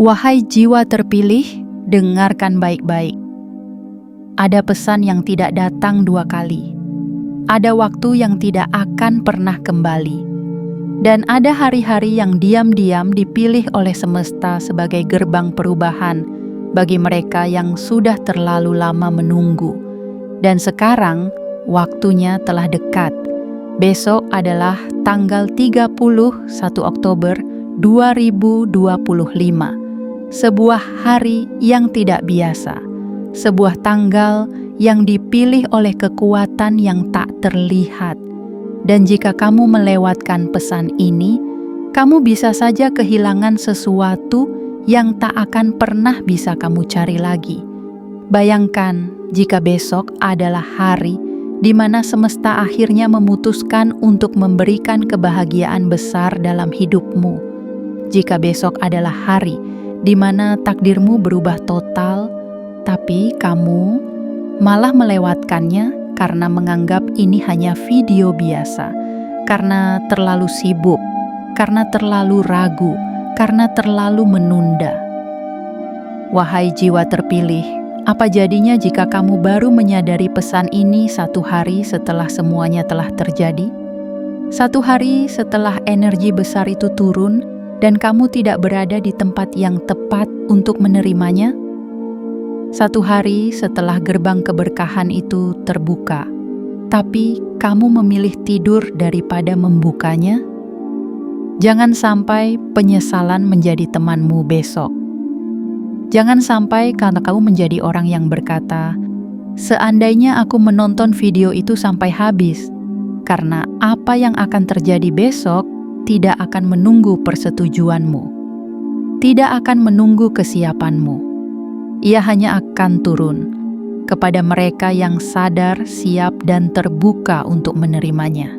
Wahai jiwa terpilih, dengarkan baik-baik. Ada pesan yang tidak datang 2 kali. Ada waktu yang tidak akan pernah kembali. Dan ada hari-hari yang diam-diam dipilih oleh semesta sebagai gerbang perubahan bagi mereka yang sudah terlalu lama menunggu. Dan sekarang, waktunya telah dekat. Besok adalah tanggal 31 Oktober 2025. Sebuah hari yang tidak biasa, sebuah tanggal yang dipilih oleh kekuatan yang tak terlihat. Dan jika kamu melewatkan pesan ini, kamu bisa saja kehilangan sesuatu yang tak akan pernah bisa kamu cari lagi. Bayangkan jika besok adalah hari di mana semesta akhirnya memutuskan untuk memberikan kebahagiaan besar dalam hidupmu. Jika besok adalah hari di mana takdirmu berubah total, tapi kamu malah melewatkannya karena menganggap ini hanya video biasa, karena terlalu sibuk, karena terlalu ragu, karena terlalu menunda. Wahai jiwa terpilih, apa jadinya jika kamu baru menyadari pesan ini 1 hari setelah semuanya telah terjadi? 1 hari setelah energi besar itu turun, dan kamu tidak berada di tempat yang tepat untuk menerimanya? 1 hari setelah gerbang keberkahan itu terbuka, tapi kamu memilih tidur daripada membukanya? Jangan sampai penyesalan menjadi temanmu besok. Jangan sampai karena kamu menjadi orang yang berkata, "Seandainya aku menonton video itu sampai habis," karena apa yang akan terjadi besok tidak akan menunggu persetujuanmu, tidak akan menunggu kesiapanmu. Ia hanya akan turun kepada mereka yang sadar, siap, dan terbuka untuk menerimanya.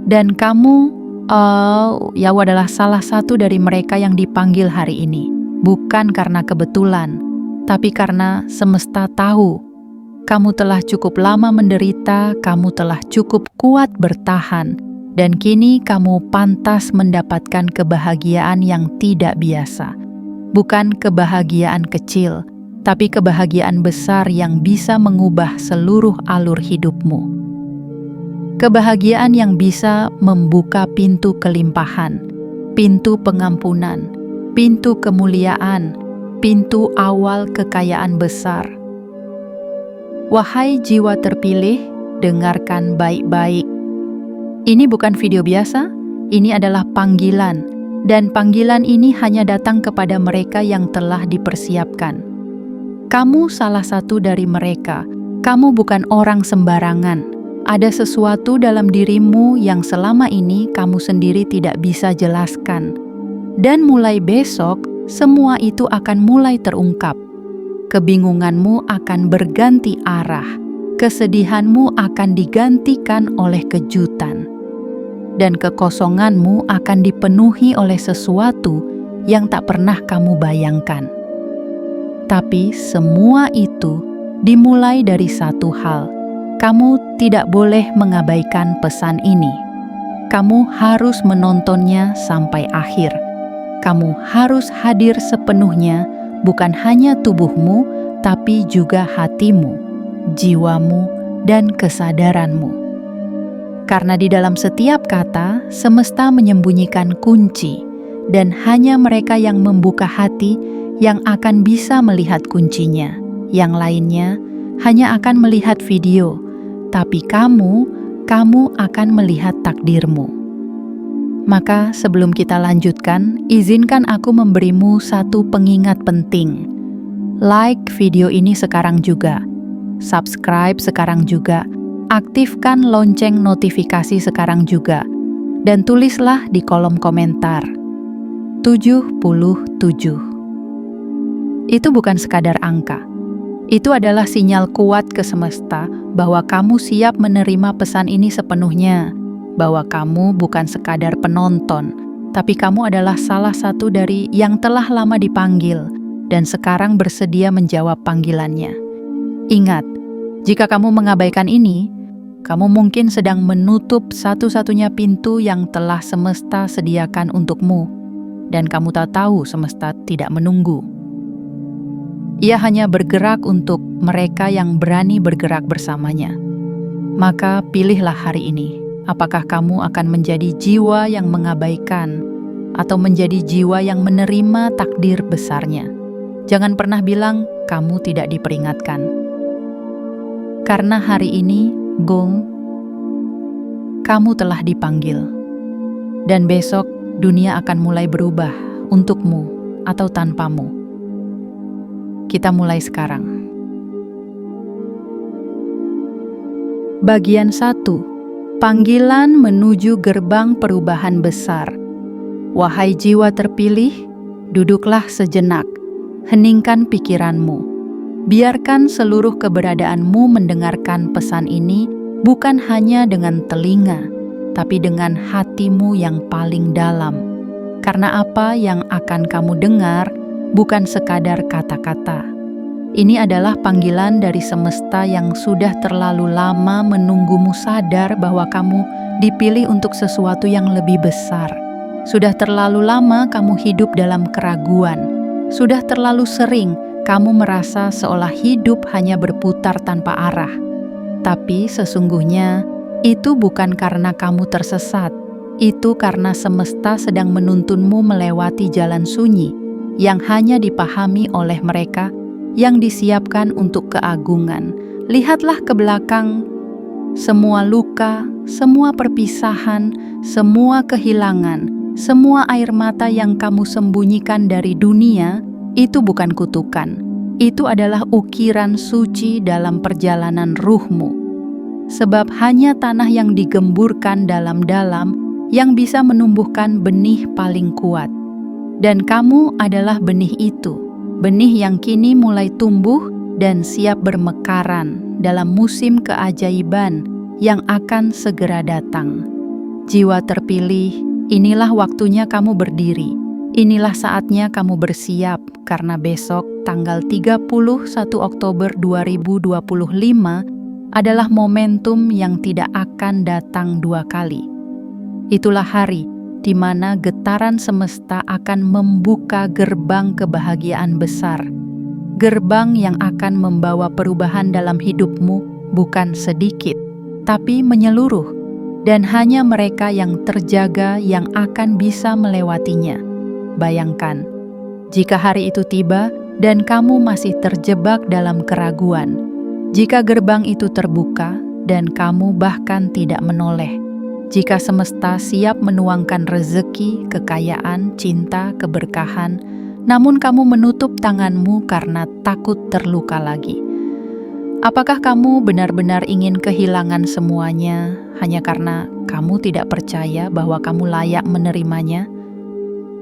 Dan kamu, adalah salah satu dari mereka yang dipanggil hari ini, bukan karena kebetulan, tapi karena semesta tahu kamu telah cukup lama menderita, kamu telah cukup kuat bertahan, dan kini kamu pantas mendapatkan kebahagiaan yang tidak biasa. Bukan kebahagiaan kecil, tapi kebahagiaan besar yang bisa mengubah seluruh alur hidupmu. Kebahagiaan yang bisa membuka pintu kelimpahan, pintu pengampunan, pintu kemuliaan, pintu awal kekayaan besar. Wahai jiwa terpilih, dengarkan baik-baik. Ini bukan video biasa, ini adalah panggilan, dan panggilan ini hanya datang kepada mereka yang telah dipersiapkan. Kamu salah satu dari mereka, kamu bukan orang sembarangan. Ada sesuatu dalam dirimu yang selama ini kamu sendiri tidak bisa jelaskan. Dan mulai besok, semua itu akan mulai terungkap. Kebingunganmu akan berganti arah, kesedihanmu akan digantikan oleh kejutan. Dan kekosonganmu akan dipenuhi oleh sesuatu yang tak pernah kamu bayangkan. Tapi semua itu dimulai dari satu hal. Kamu tidak boleh mengabaikan pesan ini. Kamu harus menontonnya sampai akhir. Kamu harus hadir sepenuhnya, bukan hanya tubuhmu, tapi juga hatimu, jiwamu, dan kesadaranmu. Karena di dalam setiap kata, semesta menyembunyikan kunci, dan hanya mereka yang membuka hati yang akan bisa melihat kuncinya. Yang lainnya hanya akan melihat video, tapi kamu akan melihat takdirmu. Maka sebelum kita lanjutkan, izinkan aku memberimu satu pengingat penting. Like video ini sekarang juga, subscribe sekarang juga, aktifkan lonceng notifikasi sekarang juga, dan tulislah di kolom komentar 77. Itu bukan sekadar angka. Itu adalah sinyal kuat ke semesta bahwa kamu siap menerima pesan ini sepenuhnya, bahwa kamu bukan sekadar penonton, tapi kamu adalah salah satu dari yang telah lama dipanggil dan sekarang bersedia menjawab panggilannya. Ingat, jika kamu mengabaikan ini, kamu mungkin sedang menutup satu-satunya pintu yang telah semesta sediakan untukmu. dan kamu tak tahu semesta tidak menunggu. Ia hanya bergerak untuk mereka yang berani bergerak bersamanya. Maka pilihlah hari ini, apakah kamu akan menjadi jiwa yang mengabaikan atau menjadi jiwa yang menerima takdir besarnya. Jangan pernah bilang kamu tidak diperingatkan. Karena hari ini, gong, kamu telah dipanggil. Dan besok dunia akan mulai berubah untukmu atau tanpamu. Kita mulai sekarang. Bagian 1. Panggilan menuju gerbang perubahan besar. Wahai jiwa terpilih, duduklah sejenak, heningkan pikiranmu. Biarkan seluruh keberadaanmu mendengarkan pesan ini bukan hanya dengan telinga, tapi dengan hatimu yang paling dalam. Karena apa yang akan kamu dengar bukan sekadar kata-kata. Ini adalah panggilan dari semesta yang sudah terlalu lama menunggumu sadar bahwa kamu dipilih untuk sesuatu yang lebih besar. Sudah terlalu lama kamu hidup dalam keraguan. Sudah terlalu sering kamu merasa seolah hidup hanya berputar tanpa arah. Tapi sesungguhnya itu bukan karena kamu tersesat. Itu karena semesta sedang menuntunmu melewati jalan sunyi yang hanya dipahami oleh mereka yang disiapkan untuk keagungan. Lihatlah ke belakang. Semua luka, semua perpisahan, semua kehilangan, semua air mata yang kamu sembunyikan dari dunia, itu bukan kutukan. Itu adalah ukiran suci dalam perjalanan ruhmu. Sebab hanya tanah yang digemburkan dalam-dalam yang bisa menumbuhkan benih paling kuat. Dan kamu adalah benih itu, benih yang kini mulai tumbuh dan siap bermekaran dalam musim keajaiban yang akan segera datang. Jiwa terpilih, inilah waktunya kamu berdiri. Inilah saatnya kamu bersiap, karena besok tanggal 31 Oktober 2025 adalah momentum yang tidak akan datang dua kali. Itulah hari di mana getaran semesta akan membuka gerbang kebahagiaan besar. Gerbang yang akan membawa perubahan dalam hidupmu bukan sedikit, tapi menyeluruh. Dan hanya mereka yang terjaga yang akan bisa melewatinya. Bayangkan, jika hari itu tiba dan kamu masih terjebak dalam keraguan. Jika gerbang itu terbuka dan kamu bahkan tidak menoleh. Jika semesta siap menuangkan rezeki, kekayaan, cinta, keberkahan, namun kamu menutup tanganmu karena takut terluka lagi. Apakah kamu benar-benar ingin kehilangan semuanya hanya karena kamu tidak percaya bahwa kamu layak menerimanya?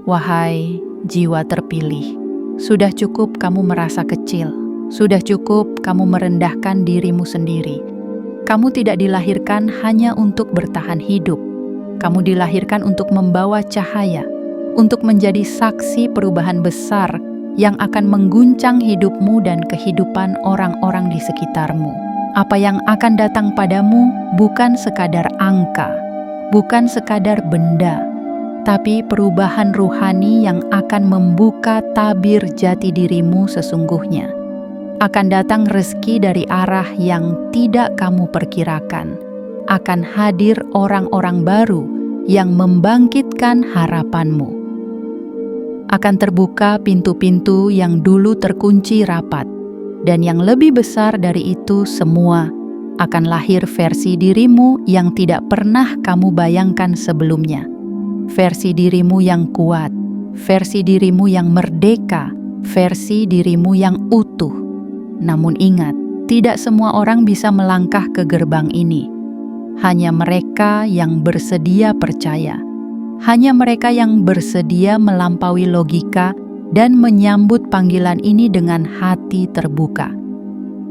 Wahai jiwa terpilih, sudah cukup kamu merasa kecil, sudah cukup kamu merendahkan dirimu sendiri. Kamu tidak dilahirkan hanya untuk bertahan hidup. Kamu dilahirkan untuk membawa cahaya, untuk menjadi saksi perubahan besar yang akan mengguncang hidupmu dan kehidupan orang-orang di sekitarmu. Apa yang akan datang padamu bukan sekadar angka, bukan sekadar benda, tapi perubahan ruhani yang akan membuka tabir jati dirimu sesungguhnya. Akan datang rezeki dari arah yang tidak kamu perkirakan. Akan hadir orang-orang baru yang membangkitkan harapanmu. Akan terbuka pintu-pintu yang dulu terkunci rapat. Dan yang lebih besar dari itu semua, akan lahir versi dirimu yang tidak pernah kamu bayangkan sebelumnya. Versi dirimu yang kuat, versi dirimu yang merdeka, versi dirimu yang utuh. Namun ingat, tidak semua orang bisa melangkah ke gerbang ini. Hanya mereka yang bersedia percaya. Hanya mereka yang bersedia melampaui logika dan menyambut panggilan ini dengan hati terbuka.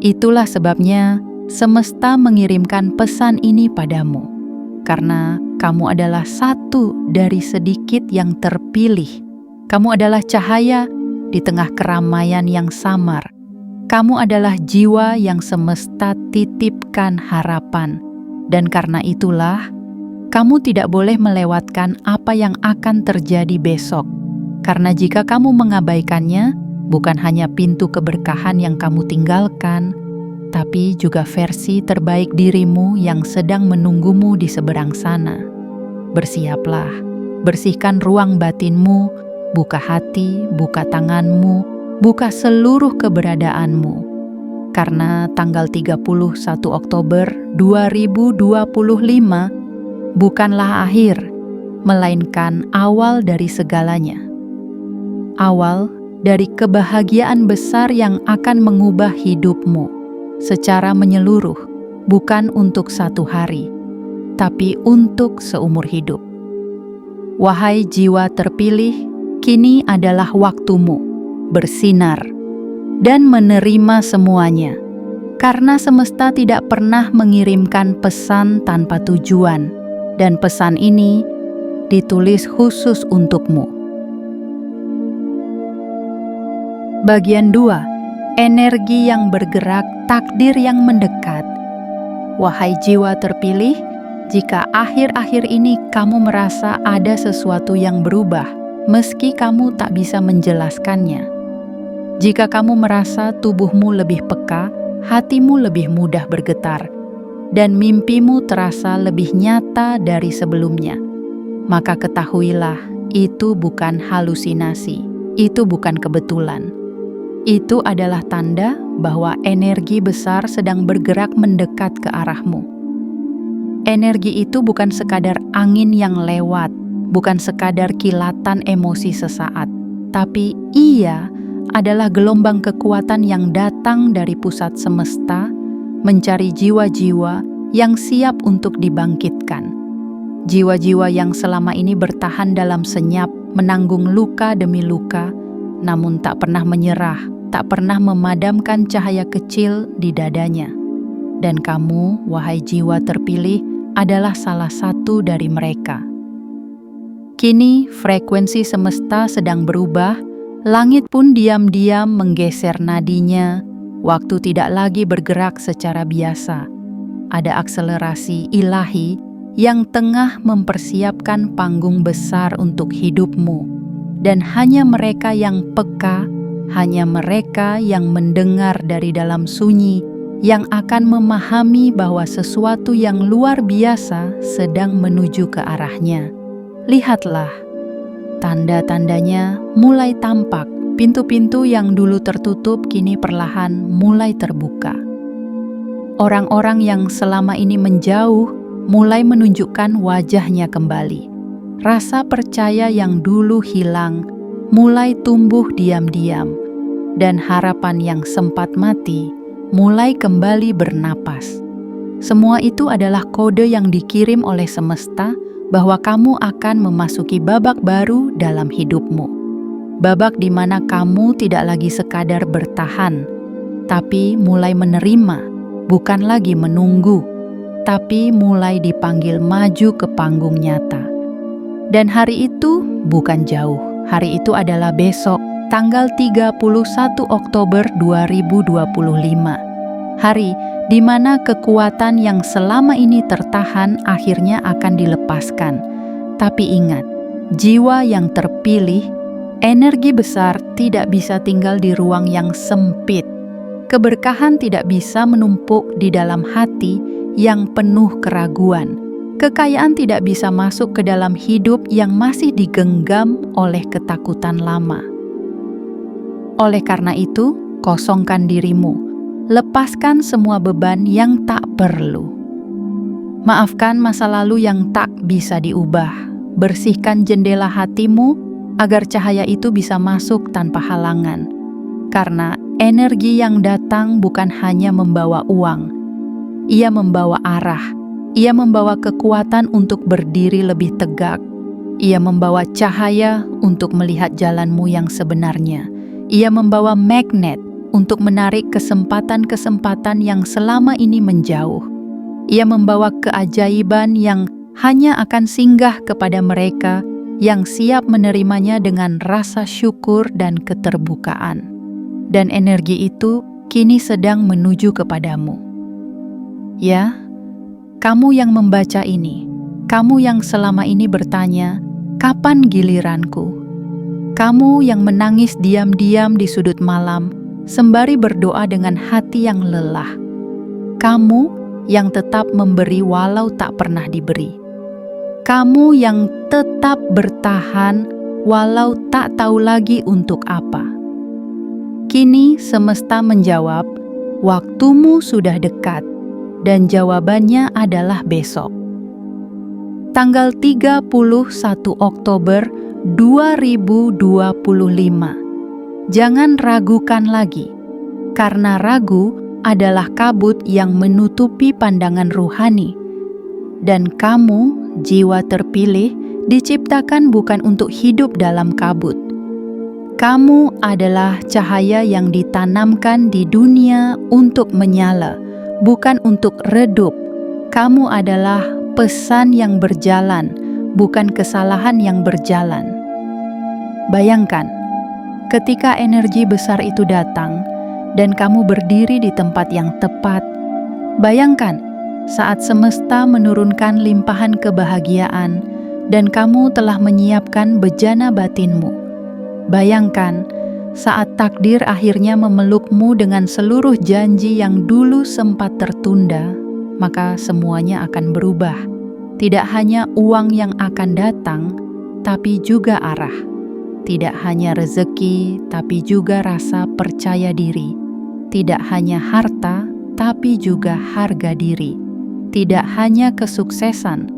Itulah sebabnya semesta mengirimkan pesan ini padamu. Karena kamu adalah satu dari sedikit yang terpilih. Kamu adalah cahaya di tengah keramaian yang samar. Kamu adalah jiwa yang semesta titipkan harapan. Dan karena itulah, kamu tidak boleh melewatkan apa yang akan terjadi besok. Karena jika kamu mengabaikannya, bukan hanya pintu keberkahan yang kamu tinggalkan, tapi juga versi terbaik dirimu yang sedang menunggumu di seberang sana. Bersiaplah, bersihkan ruang batinmu, buka hati, buka tanganmu, buka seluruh keberadaanmu. Karena tanggal 31 Oktober 2025 bukanlah akhir, melainkan awal dari segalanya. Awal dari kebahagiaan besar yang akan mengubah hidupmu secara menyeluruh, bukan untuk satu hari, tapi untuk seumur hidup. Wahai jiwa terpilih, kini adalah waktumu bersinar dan menerima semuanya, karena semesta tidak pernah mengirimkan pesan tanpa tujuan, dan pesan ini ditulis khusus untukmu. Bagian 2. Energi yang bergerak, takdir yang mendekat. Wahai jiwa terpilih, jika akhir-akhir ini kamu merasa ada sesuatu yang berubah, meski kamu tak bisa menjelaskannya. Jika kamu merasa tubuhmu lebih peka, hatimu lebih mudah bergetar, dan mimpimu terasa lebih nyata dari sebelumnya, maka ketahuilah, itu bukan halusinasi, itu bukan kebetulan. Itu adalah tanda bahwa energi besar sedang bergerak mendekat ke arahmu. Energi itu bukan sekadar angin yang lewat, bukan sekadar kilatan emosi sesaat, tapi ia adalah gelombang kekuatan yang datang dari pusat semesta, mencari jiwa-jiwa yang siap untuk dibangkitkan. Jiwa-jiwa yang selama ini bertahan dalam senyap, menanggung luka demi luka, namun tak pernah menyerah, tak pernah memadamkan cahaya kecil di dadanya. Dan kamu, wahai jiwa terpilih, adalah salah satu dari mereka. Kini frekuensi semesta sedang berubah, langit pun diam-diam menggeser nadinya, waktu tidak lagi bergerak secara biasa. Ada akselerasi ilahi yang tengah mempersiapkan panggung besar untuk hidupmu, dan hanya mereka yang peka, hanya mereka yang mendengar dari dalam sunyi, yang akan memahami bahwa sesuatu yang luar biasa sedang menuju ke arahnya. Lihatlah, tanda-tandanya mulai tampak. Pintu-pintu yang dulu tertutup kini perlahan mulai terbuka. Orang-orang yang selama ini menjauh mulai menunjukkan wajahnya kembali. Rasa percaya yang dulu hilang mulai tumbuh diam-diam, dan harapan yang sempat mati mulai kembali bernapas. Semua itu adalah kode yang dikirim oleh semesta bahwa kamu akan memasuki babak baru dalam hidupmu. Babak di mana kamu tidak lagi sekadar bertahan, tapi mulai menerima, bukan lagi menunggu, tapi mulai dipanggil maju ke panggung nyata. Dan hari itu bukan jauh, hari itu adalah besok, tanggal 31 Oktober 2025. Hari di mana kekuatan yang selama ini tertahan akhirnya akan dilepaskan. Tapi ingat, jiwa yang terpilih, energi besar tidak bisa tinggal di ruang yang sempit. Keberkahan tidak bisa menumpuk di dalam hati yang penuh keraguan. Kekayaan tidak bisa masuk ke dalam hidup yang masih digenggam oleh ketakutan lama. Oleh karena itu, kosongkan dirimu. Lepaskan semua beban yang tak perlu. Maafkan masa lalu yang tak bisa diubah. Bersihkan jendela hatimu agar cahaya itu bisa masuk tanpa halangan. Karena energi yang datang bukan hanya membawa uang. Ia membawa arah. Ia membawa kekuatan untuk berdiri lebih tegak. Ia membawa cahaya untuk melihat jalanmu yang sebenarnya. Ia membawa magnet untuk menarik kesempatan-kesempatan yang selama ini menjauh. Ia membawa keajaiban yang hanya akan singgah kepada mereka yang siap menerimanya dengan rasa syukur dan keterbukaan. Dan energi itu kini sedang menuju kepadamu. Ya, kamu yang membaca ini, kamu yang selama ini bertanya, kapan giliranku? Kamu yang menangis diam-diam di sudut malam, sembari berdoa dengan hati yang lelah. Kamu yang tetap memberi walau tak pernah diberi. Kamu yang tetap bertahan walau tak tahu lagi untuk apa. Kini semesta menjawab, waktumu sudah dekat, dan jawabannya adalah besok. Tanggal 31 Oktober 2025. Jangan ragukan lagi, karena ragu adalah kabut yang menutupi pandangan ruhani. Dan kamu, jiwa terpilih, diciptakan bukan untuk hidup dalam kabut. Kamu adalah cahaya yang ditanamkan di dunia untuk menyala, bukan untuk redup. Kamu adalah pesan yang berjalan, bukan kesalahan yang berjalan. Bayangkan, ketika energi besar itu datang dan kamu berdiri di tempat yang tepat. Bayangkan saat semesta menurunkan limpahan kebahagiaan dan kamu telah menyiapkan bejana batinmu. Bayangkan saat takdir akhirnya memelukmu dengan seluruh janji yang dulu sempat tertunda, maka semuanya akan berubah. Tidak hanya uang yang akan datang, tapi juga arah. Tidak hanya rezeki, tapi juga rasa percaya diri. Tidak hanya harta, tapi juga harga diri. Tidak hanya kesuksesan,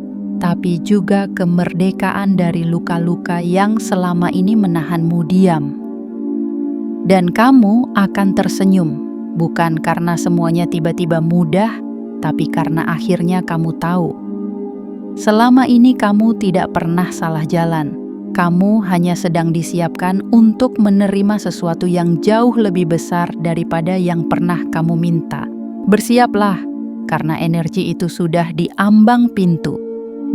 tapi juga kemerdekaan dari luka-luka yang selama ini menahanmu diam. Dan kamu akan tersenyum, bukan karena semuanya tiba-tiba mudah, tapi karena akhirnya kamu tahu. Selama ini kamu tidak pernah salah jalan. Kamu hanya sedang disiapkan untuk menerima sesuatu yang jauh lebih besar daripada yang pernah kamu minta. Bersiaplah, karena energi itu sudah di ambang pintu.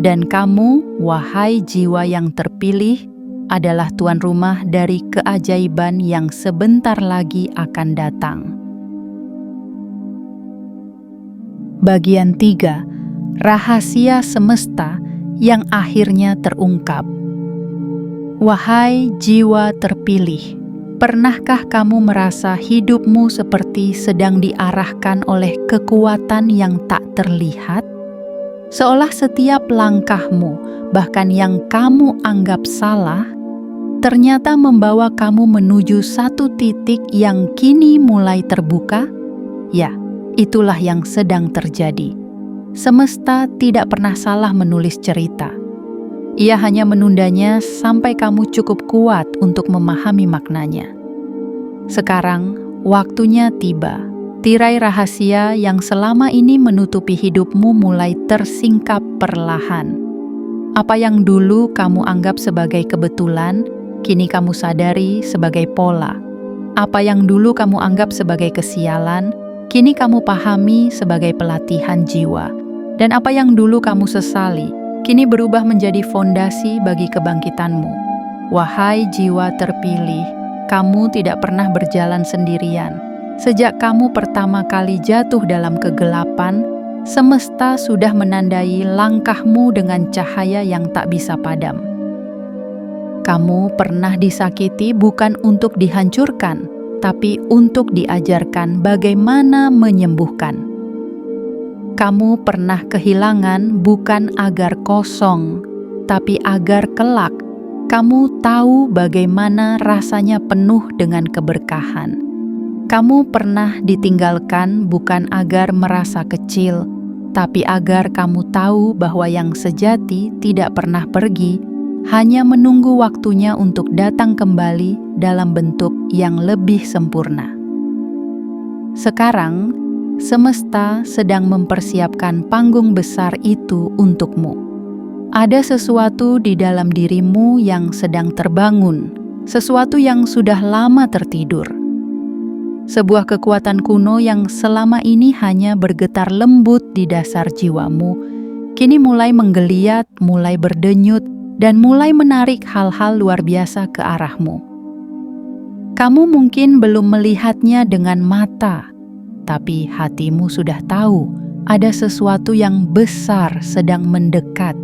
Dan kamu, wahai jiwa yang terpilih, adalah tuan rumah dari keajaiban yang sebentar lagi akan datang. Bagian 3. Rahasia semesta yang akhirnya terungkap. Wahai jiwa terpilih, pernahkah kamu merasa hidupmu seperti sedang diarahkan oleh kekuatan yang tak terlihat? Seolah setiap langkahmu, bahkan yang kamu anggap salah, ternyata membawa kamu menuju satu titik yang kini mulai terbuka? Ya, itulah yang sedang terjadi. Semesta tidak pernah salah menulis cerita. Ia hanya menundanya sampai kamu cukup kuat untuk memahami maknanya. Sekarang, waktunya tiba. Tirai rahasia yang selama ini menutupi hidupmu mulai tersingkap perlahan. Apa yang dulu kamu anggap sebagai kebetulan, kini kamu sadari sebagai pola. Apa yang dulu kamu anggap sebagai kesialan, kini kamu pahami sebagai pelatihan jiwa. Dan apa yang dulu kamu sesali, kini berubah menjadi fondasi bagi kebangkitanmu. Wahai jiwa terpilih, kamu tidak pernah berjalan sendirian. Sejak kamu pertama kali jatuh dalam kegelapan, semesta sudah menandai langkahmu dengan cahaya yang tak bisa padam. Kamu pernah disakiti bukan untuk dihancurkan, tapi untuk diajarkan bagaimana menyembuhkan. Kamu pernah kehilangan bukan agar kosong, tapi agar kelak kamu tahu bagaimana rasanya penuh dengan keberkahan. Kamu pernah ditinggalkan bukan agar merasa kecil, tapi agar kamu tahu bahwa yang sejati tidak pernah pergi, hanya menunggu waktunya untuk datang kembali dalam bentuk yang lebih sempurna. Sekarang, semesta sedang mempersiapkan panggung besar itu untukmu. Ada sesuatu di dalam dirimu yang sedang terbangun, sesuatu yang sudah lama tertidur. Sebuah kekuatan kuno yang selama ini hanya bergetar lembut di dasar jiwamu, kini mulai menggeliat, mulai berdenyut, dan mulai menarik hal-hal luar biasa ke arahmu. Kamu mungkin belum melihatnya dengan mata, tapi hatimu sudah tahu ada sesuatu yang besar sedang mendekat.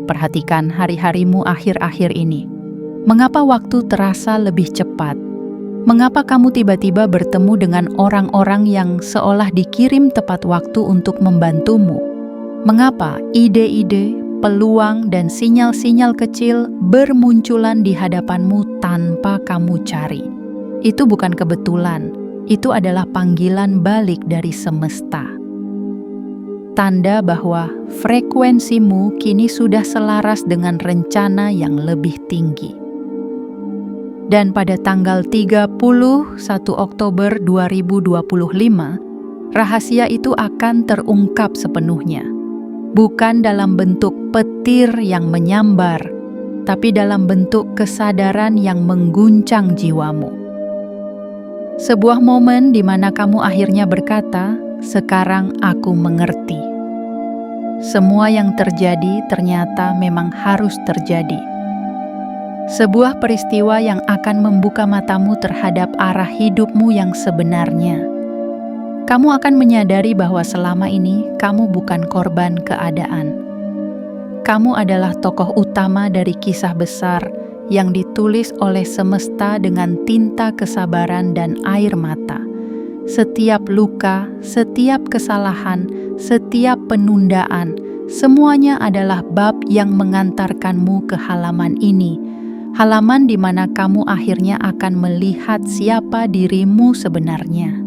Perhatikan hari-harimu akhir-akhir ini. Mengapa waktu terasa lebih cepat? Mengapa kamu tiba-tiba bertemu dengan orang-orang yang seolah dikirim tepat waktu untuk membantumu? Mengapa ide-ide, peluang, dan sinyal-sinyal kecil bermunculan di hadapanmu tanpa kamu cari? Itu bukan kebetulan, itu adalah panggilan balik dari semesta. Tanda bahwa frekuensimu kini sudah selaras dengan rencana yang lebih tinggi. Dan pada tanggal 31 Oktober 2025, rahasia itu akan terungkap sepenuhnya. Bukan dalam bentuk petir yang menyambar, tapi dalam bentuk kesadaran yang mengguncang jiwamu. Sebuah momen di mana kamu akhirnya berkata, "Sekarang aku mengerti." Semua yang terjadi ternyata memang harus terjadi. Sebuah peristiwa yang akan membuka matamu terhadap arah hidupmu yang sebenarnya. Kamu akan menyadari bahwa selama ini kamu bukan korban keadaan. Kamu adalah tokoh utama dari kisah besar yang ditulis oleh semesta dengan tinta kesabaran dan air mata. Setiap luka, setiap kesalahan, setiap penundaan, semuanya adalah bab yang mengantarkanmu ke halaman ini. Halaman di mana kamu akhirnya akan melihat siapa dirimu sebenarnya.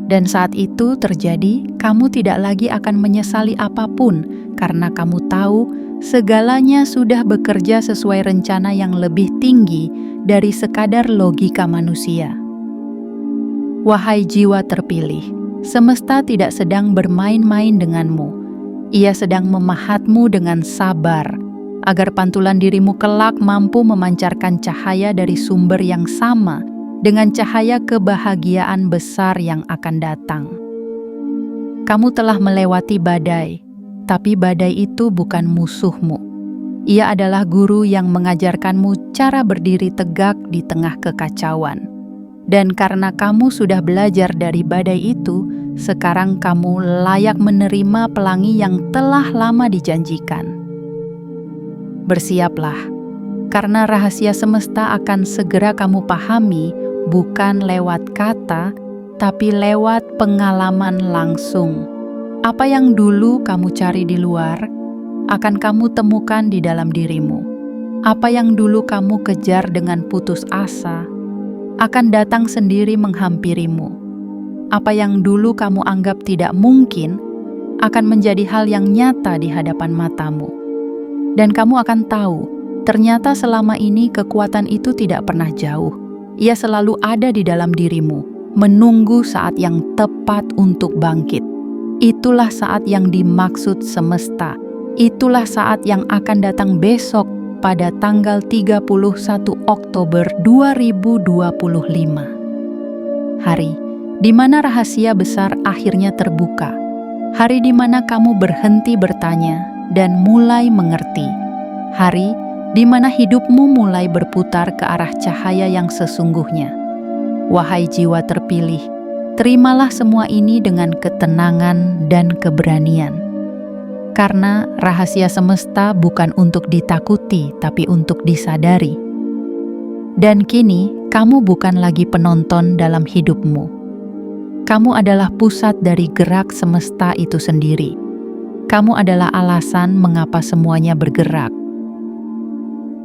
Dan saat itu terjadi, kamu tidak lagi akan menyesali apapun karena kamu tahu segalanya sudah bekerja sesuai rencana yang lebih tinggi dari sekadar logika manusia. Wahai jiwa terpilih, semesta tidak sedang bermain-main denganmu. Ia sedang memahatmu dengan sabar, agar pantulan dirimu kelak mampu memancarkan cahaya dari sumber yang sama dengan cahaya kebahagiaan besar yang akan datang. Kamu telah melewati badai, tapi badai itu bukan musuhmu. Ia adalah guru yang mengajarkanmu cara berdiri tegak di tengah kekacauan. Dan karena kamu sudah belajar dari badai itu, sekarang kamu layak menerima pelangi yang telah lama dijanjikan. Bersiaplah, karena rahasia semesta akan segera kamu pahami bukan lewat kata, tapi lewat pengalaman langsung. Apa yang dulu kamu cari di luar, akan kamu temukan di dalam dirimu. Apa yang dulu kamu kejar dengan putus asa, akan datang sendiri menghampirimu. Apa yang dulu kamu anggap tidak mungkin, akan menjadi hal yang nyata di hadapan matamu. Dan kamu akan tahu, ternyata selama ini kekuatan itu tidak pernah jauh. Ia selalu ada di dalam dirimu, menunggu saat yang tepat untuk bangkit. Itulah saat yang dimaksud semesta. Itulah saat yang akan datang besok pada tanggal 31 Oktober 2025. Hari di mana rahasia besar akhirnya terbuka. Hari di mana kamu berhenti bertanya dan mulai mengerti. Hari di mana hidupmu mulai berputar ke arah cahaya yang sesungguhnya. Wahai jiwa terpilih, terimalah semua ini dengan ketenangan dan keberanian. Karena rahasia semesta bukan untuk ditakuti, tapi untuk disadari. Dan kini, kamu bukan lagi penonton dalam hidupmu. Kamu adalah pusat dari gerak semesta itu sendiri. Kamu adalah alasan mengapa semuanya bergerak.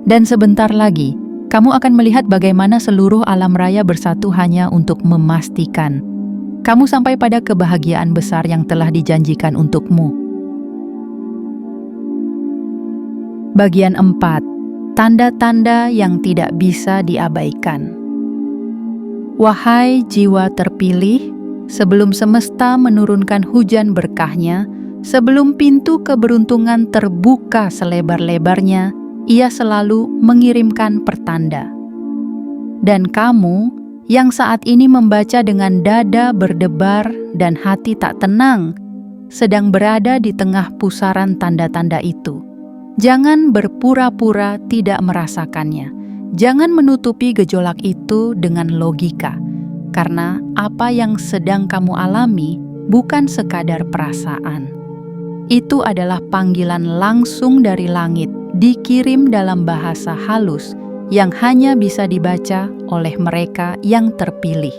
Dan sebentar lagi, kamu akan melihat bagaimana seluruh alam raya bersatu hanya untuk memastikan kamu sampai pada kebahagiaan besar yang telah dijanjikan untukmu. Bagian 4. Tanda-tanda yang tidak bisa diabaikan. Wahai jiwa terpilih, sebelum semesta menurunkan hujan berkahnya, sebelum pintu keberuntungan terbuka selebar-lebarnya, ia selalu mengirimkan pertanda. Dan kamu yang saat ini membaca dengan dada berdebar dan hati tak tenang, sedang berada di tengah pusaran tanda-tanda itu. Jangan berpura-pura tidak merasakannya. Jangan menutupi gejolak itu dengan logika, karena apa yang sedang kamu alami bukan sekadar perasaan. Itu adalah panggilan langsung dari langit, dikirim dalam bahasa halus yang hanya bisa dibaca oleh mereka yang terpilih.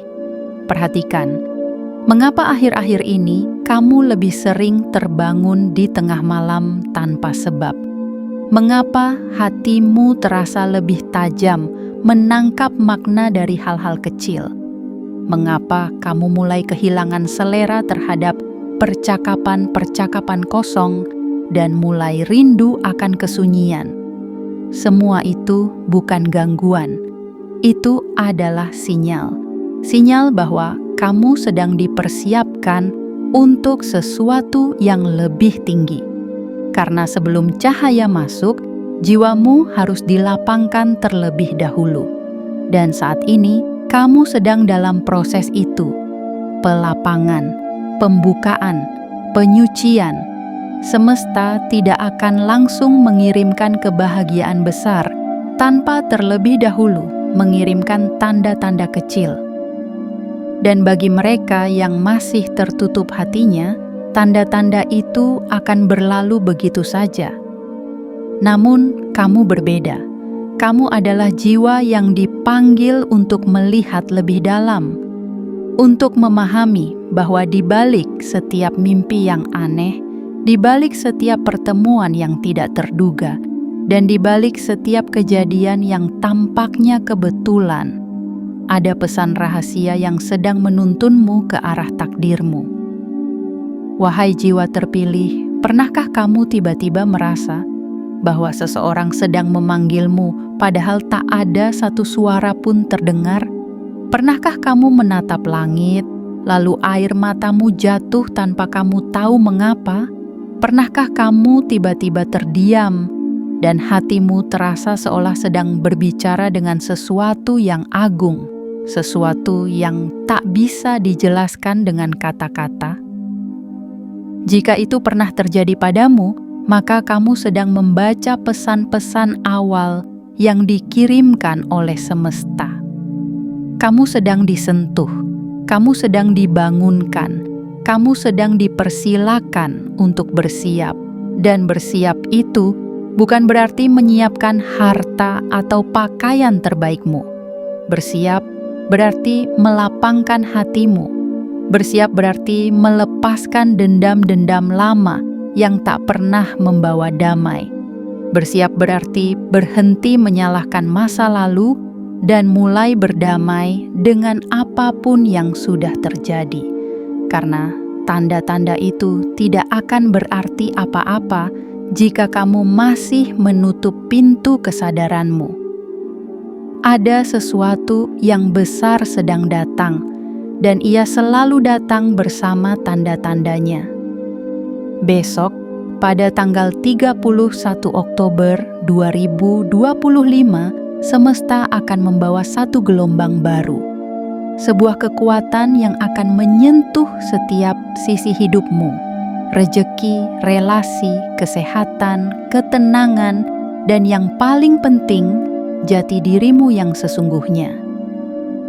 Perhatikan, mengapa akhir-akhir ini kamu lebih sering terbangun di tengah malam tanpa sebab? Mengapa hatimu terasa lebih tajam menangkap makna dari hal-hal kecil? Mengapa kamu mulai kehilangan selera terhadap percakapan-percakapan kosong dan mulai rindu akan kesunyian? Semua itu bukan gangguan. Itu adalah sinyal. Sinyal bahwa kamu sedang dipersiapkan untuk sesuatu yang lebih tinggi. Karena sebelum cahaya masuk, jiwamu harus dilapangkan terlebih dahulu. Dan saat ini, kamu sedang dalam proses itu. Pelapangan, pembukaan, penyucian. Semesta tidak akan langsung mengirimkan kebahagiaan besar tanpa terlebih dahulu mengirimkan tanda-tanda kecil. Dan bagi mereka yang masih tertutup hatinya, tanda-tanda itu akan berlalu begitu saja. Namun, kamu berbeda. Kamu adalah jiwa yang dipanggil untuk melihat lebih dalam, untuk memahami bahwa di balik setiap mimpi yang aneh, di balik setiap pertemuan yang tidak terduga, dan di balik setiap kejadian yang tampaknya kebetulan, ada pesan rahasia yang sedang menuntunmu ke arah takdirmu. Wahai jiwa terpilih, pernahkah kamu tiba-tiba merasa bahwa seseorang sedang memanggilmu padahal tak ada satu suara pun terdengar? Pernahkah kamu menatap langit, lalu air matamu jatuh tanpa kamu tahu mengapa? Pernahkah kamu tiba-tiba terdiam dan hatimu terasa seolah sedang berbicara dengan sesuatu yang agung, sesuatu yang tak bisa dijelaskan dengan kata-kata? Jika itu pernah terjadi padamu, maka kamu sedang membaca pesan-pesan awal yang dikirimkan oleh semesta. Kamu sedang disentuh, kamu sedang dibangunkan, kamu sedang dipersilakan untuk bersiap. Dan bersiap itu bukan berarti menyiapkan harta atau pakaian terbaikmu. Bersiap berarti melapangkan hatimu. Bersiap berarti melepaskan dendam-dendam lama yang tak pernah membawa damai. Bersiap berarti berhenti menyalahkan masa lalu dan mulai berdamai dengan apapun yang sudah terjadi. Karena tanda-tanda itu tidak akan berarti apa-apa jika kamu masih menutup pintu kesadaranmu. Ada sesuatu yang besar sedang datang, dan ia selalu datang bersama tanda-tandanya. Besok, pada tanggal 31 Oktober 2025, semesta akan membawa satu gelombang baru. Sebuah kekuatan yang akan menyentuh setiap sisi hidupmu. Rejeki, relasi, kesehatan, ketenangan, dan yang paling penting, jati dirimu yang sesungguhnya.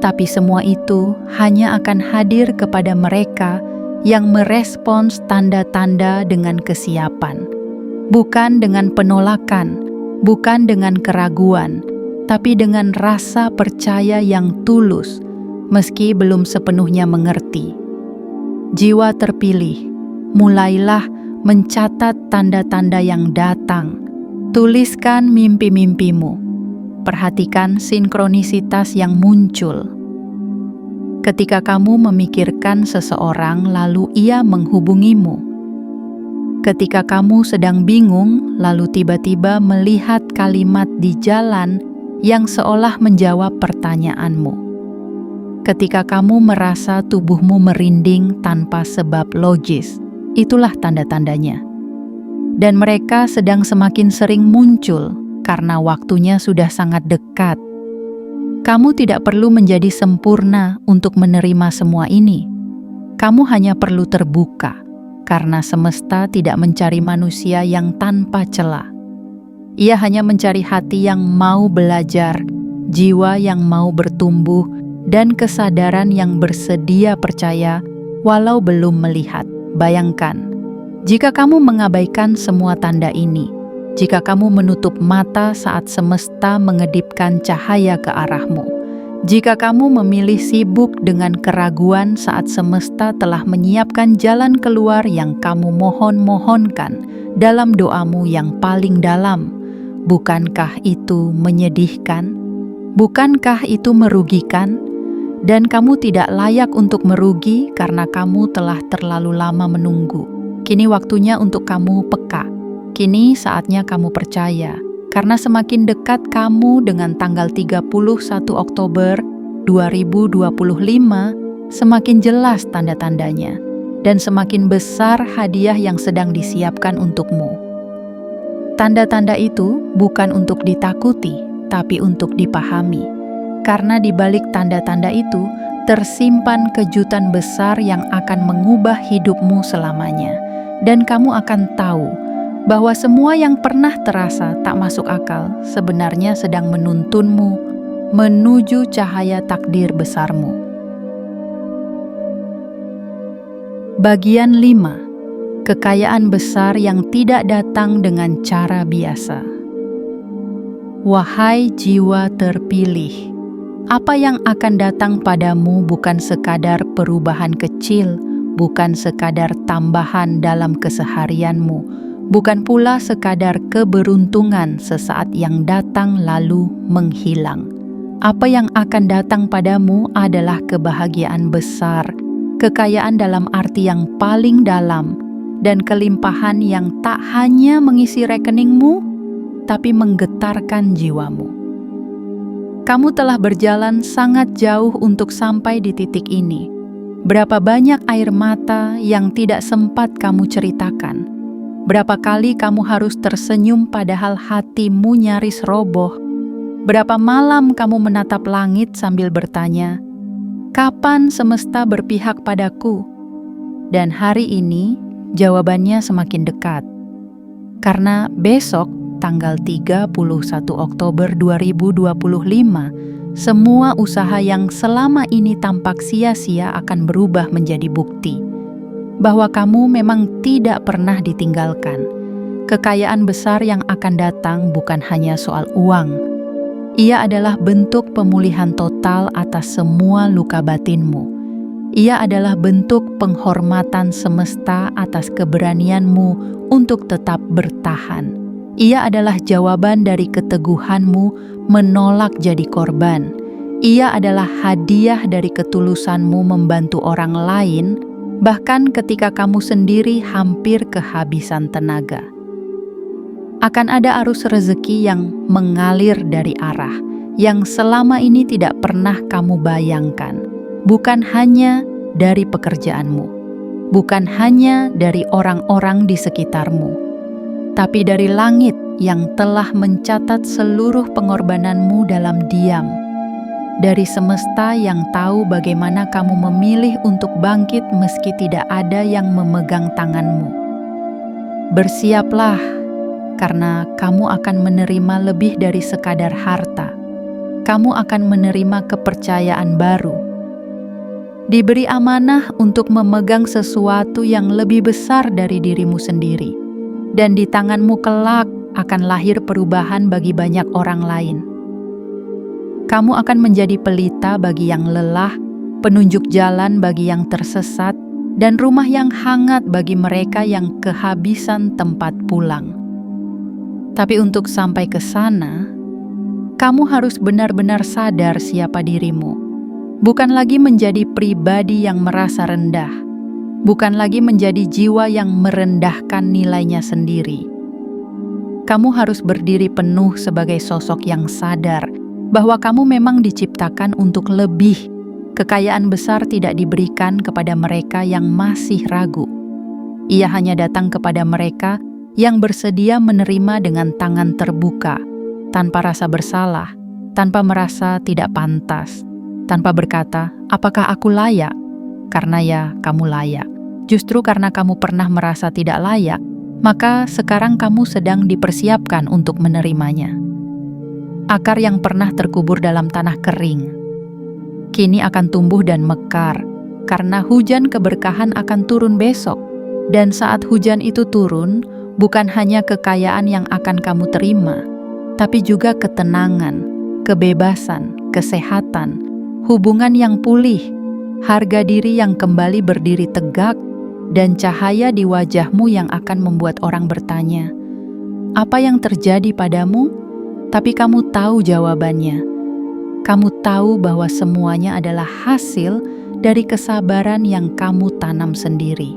Tapi semua itu hanya akan hadir kepada mereka yang merespons tanda-tanda dengan kesiapan. Bukan dengan penolakan, bukan dengan keraguan, tapi dengan rasa percaya yang tulus, meski belum sepenuhnya mengerti. Jiwa terpilih, mulailah mencatat tanda-tanda yang datang. Tuliskan mimpi-mimpimu. Perhatikan sinkronisitas yang muncul. Ketika kamu memikirkan seseorang lalu ia menghubungimu. Ketika kamu sedang bingung lalu tiba-tiba melihat kalimat di jalan yang seolah menjawab pertanyaanmu. Ketika kamu merasa tubuhmu merinding tanpa sebab logis, itulah tanda-tandanya. Dan mereka sedang semakin sering muncul karena waktunya sudah sangat dekat. Kamu tidak perlu menjadi sempurna untuk menerima semua ini. Kamu hanya perlu terbuka, karena semesta tidak mencari manusia yang tanpa celah. Ia hanya mencari hati yang mau belajar, jiwa yang mau bertumbuh, dan kesadaran yang bersedia percaya walau belum melihat. Bayangkan, jika kamu mengabaikan semua tanda ini, jika kamu menutup mata saat semesta mengedipkan cahaya ke arahmu, jika kamu memilih sibuk dengan keraguan saat semesta telah menyiapkan jalan keluar yang kamu mohon-mohonkan dalam doamu yang paling dalam, bukankah itu menyedihkan? Bukankah itu merugikan? Dan kamu tidak layak untuk merugi karena kamu telah terlalu lama menunggu. Kini waktunya untuk kamu peka. Kini saatnya kamu percaya. Karena semakin dekat kamu dengan tanggal 31 Oktober 2025, semakin jelas tanda-tandanya. Dan semakin besar hadiah yang sedang disiapkan untukmu. Tanda-tanda itu bukan untuk ditakuti, tapi untuk dipahami. Karena di balik tanda-tanda itu, tersimpan kejutan besar yang akan mengubah hidupmu selamanya. Dan kamu akan tahu bahwa semua yang pernah terasa tak masuk akal sebenarnya sedang menuntunmu menuju cahaya takdir besarmu. Bagian 5. Kekayaan besar yang tidak datang dengan cara biasa. Wahai jiwa terpilih, apa yang akan datang padamu bukan sekadar perubahan kecil, bukan sekadar tambahan dalam keseharianmu, bukan pula sekadar keberuntungan sesaat yang datang lalu menghilang. Apa yang akan datang padamu adalah kebahagiaan besar, kekayaan dalam arti yang paling dalam, dan kelimpahan yang tak hanya mengisi rekeningmu, tapi menggetarkan jiwamu. Kamu telah berjalan sangat jauh untuk sampai di titik ini. Berapa banyak air mata yang tidak sempat kamu ceritakan. Berapa kali kamu harus tersenyum padahal hatimu nyaris roboh. Berapa malam kamu menatap langit sambil bertanya, "Kapan semesta berpihak padaku?" Dan hari ini jawabannya semakin dekat. Karena besok tanggal 31 Oktober 2025, semua usaha yang selama ini tampak sia-sia akan berubah menjadi bukti bahwa kamu memang tidak pernah ditinggalkan. Kekayaan besar yang akan datang bukan hanya soal uang. Ia adalah bentuk pemulihan total atas semua luka batinmu. Ia adalah bentuk penghormatan semesta atas keberanianmu untuk tetap bertahan. Ia adalah jawaban dari keteguhanmu menolak jadi korban. Ia adalah hadiah dari ketulusanmu membantu orang lain, bahkan ketika kamu sendiri hampir kehabisan tenaga. Akan ada arus rezeki yang mengalir dari arah yang selama ini tidak pernah kamu bayangkan. Bukan hanya dari pekerjaanmu, bukan hanya dari orang-orang di sekitarmu, tapi dari langit yang telah mencatat seluruh pengorbananmu dalam diam. Dari semesta yang tahu bagaimana kamu memilih untuk bangkit meski tidak ada yang memegang tanganmu. Bersiaplah, karena kamu akan menerima lebih dari sekadar harta. Kamu akan menerima kepercayaan baru. Diberi amanah untuk memegang sesuatu yang lebih besar dari dirimu sendiri. Dan di tanganmu kelak akan lahir perubahan bagi banyak orang lain. Kamu akan menjadi pelita bagi yang lelah, penunjuk jalan bagi yang tersesat, dan rumah yang hangat bagi mereka yang kehabisan tempat pulang. Tapi untuk sampai ke sana, kamu harus benar-benar sadar siapa dirimu. Bukan lagi menjadi pribadi yang merasa rendah. Bukan lagi menjadi jiwa yang merendahkan nilainya sendiri. Kamu harus berdiri penuh sebagai sosok yang sadar bahwa kamu memang diciptakan untuk lebih. Kekayaan besar tidak diberikan kepada mereka yang masih ragu. Ia hanya datang kepada mereka yang bersedia menerima dengan tangan terbuka, tanpa rasa bersalah, tanpa merasa tidak pantas, tanpa berkata, "Apakah aku layak?" Karena ya, kamu layak. Justru karena kamu pernah merasa tidak layak, maka sekarang kamu sedang dipersiapkan untuk menerimanya. Akar yang pernah terkubur dalam tanah kering, kini akan tumbuh dan mekar, karena hujan keberkahan akan turun besok. Dan saat hujan itu turun, bukan hanya kekayaan yang akan kamu terima, tapi juga ketenangan, kebebasan, kesehatan, hubungan yang pulih, harga diri yang kembali berdiri tegak, dan cahaya di wajahmu yang akan membuat orang bertanya, "Apa yang terjadi padamu?" Tapi kamu tahu jawabannya. Kamu tahu bahwa semuanya adalah hasil dari kesabaran yang kamu tanam sendiri.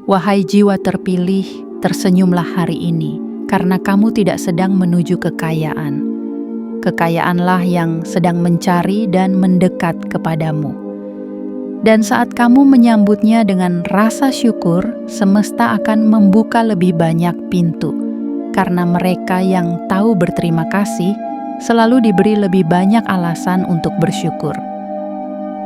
Wahai jiwa terpilih, tersenyumlah hari ini, karena kamu tidak sedang menuju kekayaan. Kekayaanlah yang sedang mencari dan mendekat kepadamu. Dan saat kamu menyambutnya dengan rasa syukur, semesta akan membuka lebih banyak pintu. Karena mereka yang tahu berterima kasih selalu diberi lebih banyak alasan untuk bersyukur.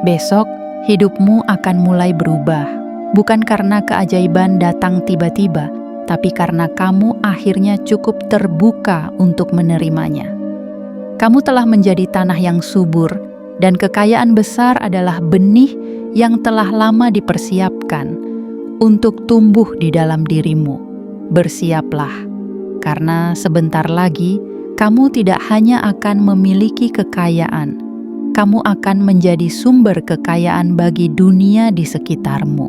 Besok, hidupmu akan mulai berubah, bukan karena keajaiban datang tiba-tiba, tapi karena kamu akhirnya cukup terbuka untuk menerimanya. Kamu telah menjadi tanah yang subur, dan kekayaan besar adalah benih yang telah lama dipersiapkan untuk tumbuh di dalam dirimu. Bersiaplah. Karena sebentar lagi, kamu tidak hanya akan memiliki kekayaan, kamu akan menjadi sumber kekayaan bagi dunia di sekitarmu.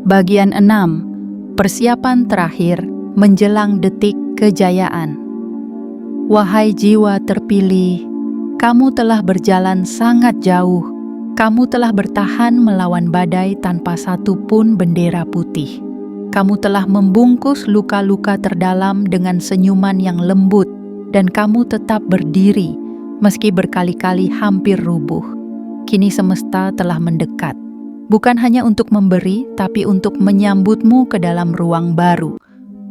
Bagian 6. Persiapan terakhir menjelang detik kejayaan. Wahai jiwa terpilih, kamu telah berjalan sangat jauh. Kamu telah bertahan melawan badai tanpa satu pun bendera putih. Kamu telah membungkus luka-luka terdalam dengan senyuman yang lembut, dan kamu tetap berdiri meski berkali-kali hampir rubuh. Kini semesta telah mendekat, bukan hanya untuk memberi, tapi untuk menyambutmu ke dalam ruang baru.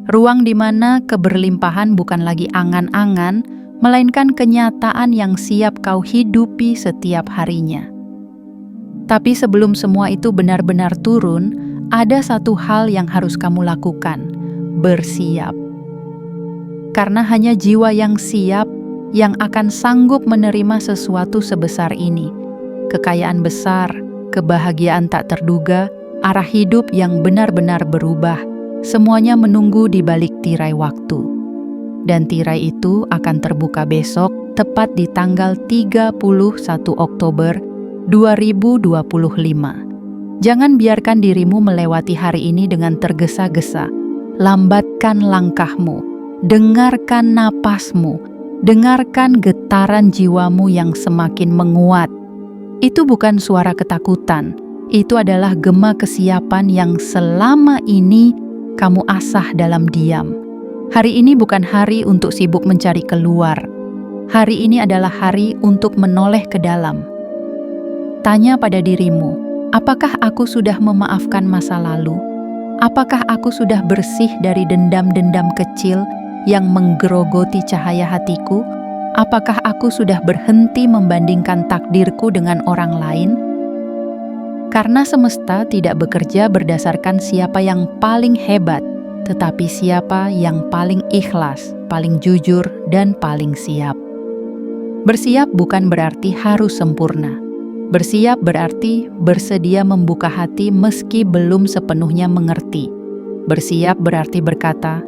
Ruang di mana keberlimpahan bukan lagi angan-angan, melainkan kenyataan yang siap kau hidupi setiap harinya. Tapi sebelum semua itu benar-benar turun, ada satu hal yang harus kamu lakukan, bersiap. Karena hanya jiwa yang siap yang akan sanggup menerima sesuatu sebesar ini. Kekayaan besar, kebahagiaan tak terduga, arah hidup yang benar-benar berubah, semuanya menunggu di balik tirai waktu. Dan tirai itu akan terbuka besok, tepat di tanggal 31 Oktober 2025. Jangan biarkan dirimu melewati hari ini dengan tergesa-gesa. Lambatkan langkahmu, dengarkan napasmu, dengarkan getaran jiwamu yang semakin menguat. Itu bukan suara ketakutan, itu adalah gema kesiapan yang selama ini kamu asah dalam diam. Hari ini bukan hari untuk sibuk mencari keluar. Hari ini adalah hari untuk menoleh ke dalam. Tanya pada dirimu, apakah aku sudah memaafkan masa lalu? Apakah aku sudah bersih dari dendam-dendam kecil yang menggerogoti cahaya hatiku? Apakah aku sudah berhenti membandingkan takdirku dengan orang lain? Karena semesta tidak bekerja berdasarkan siapa yang paling hebat, tetapi siapa yang paling ikhlas, paling jujur, dan paling siap. Bersiap bukan berarti harus sempurna. Bersiap berarti bersedia membuka hati meski belum sepenuhnya mengerti. Bersiap berarti berkata,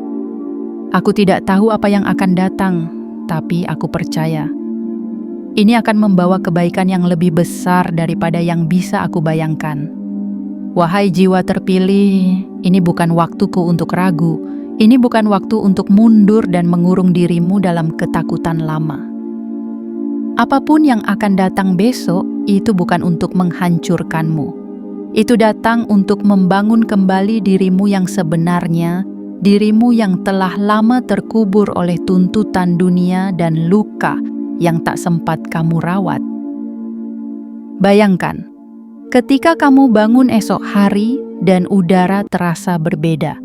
"Aku tidak tahu apa yang akan datang, tapi aku percaya. Ini akan membawa kebaikan yang lebih besar daripada yang bisa aku bayangkan." Wahai jiwa terpilih, ini bukan waktuku untuk ragu. Ini bukan waktu untuk mundur dan mengurung dirimu dalam ketakutan lama. Apapun yang akan datang besok, itu bukan untuk menghancurkanmu. Itu datang untuk membangun kembali dirimu yang sebenarnya, dirimu yang telah lama terkubur oleh tuntutan dunia dan luka yang tak sempat kamu rawat. Bayangkan, ketika kamu bangun esok hari dan udara terasa berbeda.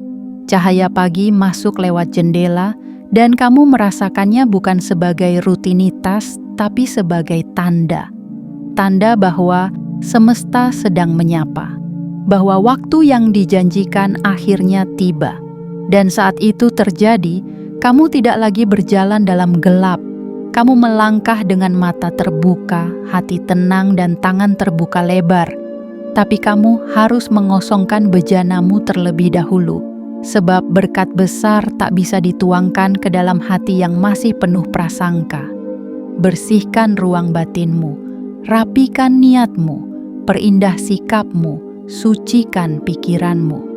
Cahaya pagi masuk lewat jendela dan kamu merasakannya bukan sebagai rutinitas, tapi sebagai tanda. Tanda bahwa semesta sedang menyapa, bahwa waktu yang dijanjikan akhirnya tiba. Dan saat itu terjadi, kamu tidak lagi berjalan dalam gelap. Kamu melangkah dengan mata terbuka, hati tenang, dan tangan terbuka lebar. tapi kamu harus mengosongkan bejanamu terlebih dahulu, sebab berkat besar tak bisa dituangkan ke dalam hati yang masih penuh prasangka. Bersihkan ruang batinmu, rapikan niatmu, perindah sikapmu, sucikan pikiranmu.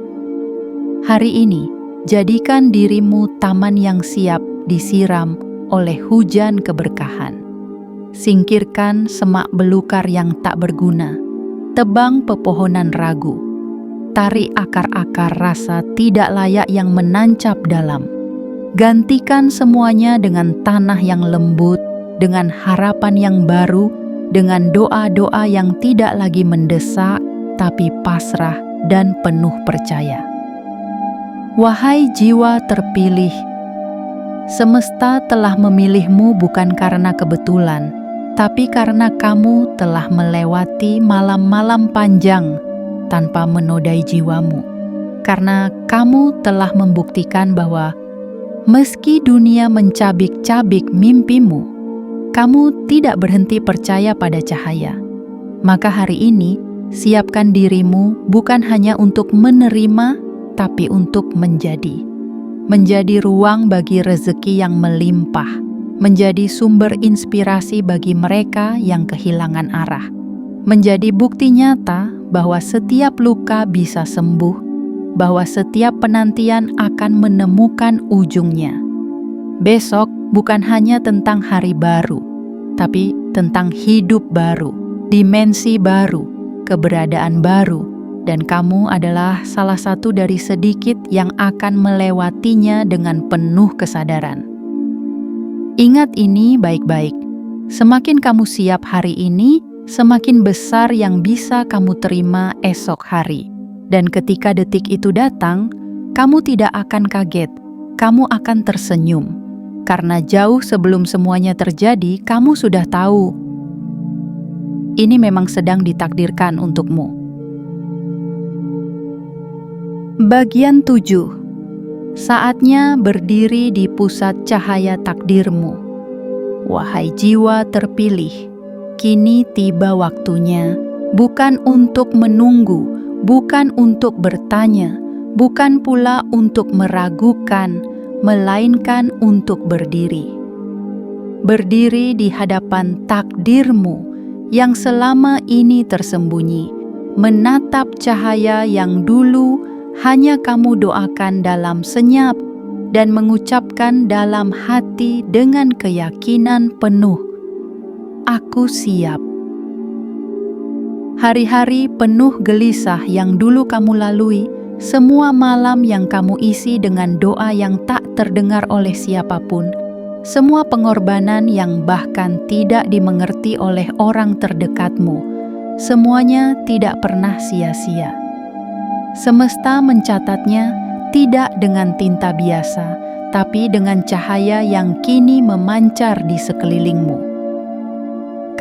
Hari ini, jadikan dirimu taman yang siap disiram oleh hujan keberkahan. Singkirkan semak belukar yang tak berguna, tebang pepohonan ragu, tarik akar-akar rasa tidak layak yang menancap dalam. Gantikan semuanya dengan tanah yang lembut, dengan harapan yang baru, dengan doa-doa yang tidak lagi mendesak, tapi pasrah dan penuh percaya. Wahai jiwa terpilih, semesta telah memilihmu bukan karena kebetulan, tapi karena kamu telah melewati malam-malam panjang tanpa menodai jiwamu. Karena kamu telah membuktikan bahwa meski dunia mencabik-cabik mimpimu, kamu tidak berhenti percaya pada cahaya. Maka hari ini, siapkan dirimu bukan hanya untuk menerima, tapi untuk menjadi. Menjadi ruang bagi rezeki yang melimpah, menjadi sumber inspirasi bagi mereka yang kehilangan arah, menjadi bukti nyata bahwa setiap luka bisa sembuh, bahwa setiap penantian akan menemukan ujungnya. Besok bukan hanya tentang hari baru, tapi tentang hidup baru, dimensi baru, keberadaan baru, dan kamu adalah salah satu dari sedikit yang akan melewatinya dengan penuh kesadaran. Ingat ini baik-baik, semakin kamu siap hari ini, semakin besar yang bisa kamu terima esok hari. Dan ketika detik itu datang, kamu tidak akan kaget, kamu akan tersenyum. Karena jauh sebelum semuanya terjadi, kamu sudah tahu, ini memang sedang ditakdirkan untukmu. Bagian 7. Saatnya berdiri di pusat cahaya takdirmu. Wahai jiwa terpilih, kini tiba waktunya, bukan untuk menunggu, bukan untuk bertanya, bukan pula untuk meragukan, melainkan untuk berdiri. Berdiri di hadapan takdirmu yang selama ini tersembunyi, menatap cahaya yang dulu hanya kamu doakan dalam senyap dan mengucapkan dalam hati dengan keyakinan penuh, "Aku siap." Hari-hari penuh gelisah yang dulu kamu lalui, semua malam yang kamu isi dengan doa yang tak terdengar oleh siapapun, semua pengorbanan yang bahkan tidak dimengerti oleh orang terdekatmu, semuanya tidak pernah sia-sia. Semesta mencatatnya tidak dengan tinta biasa, tapi dengan cahaya yang kini memancar di sekelilingmu.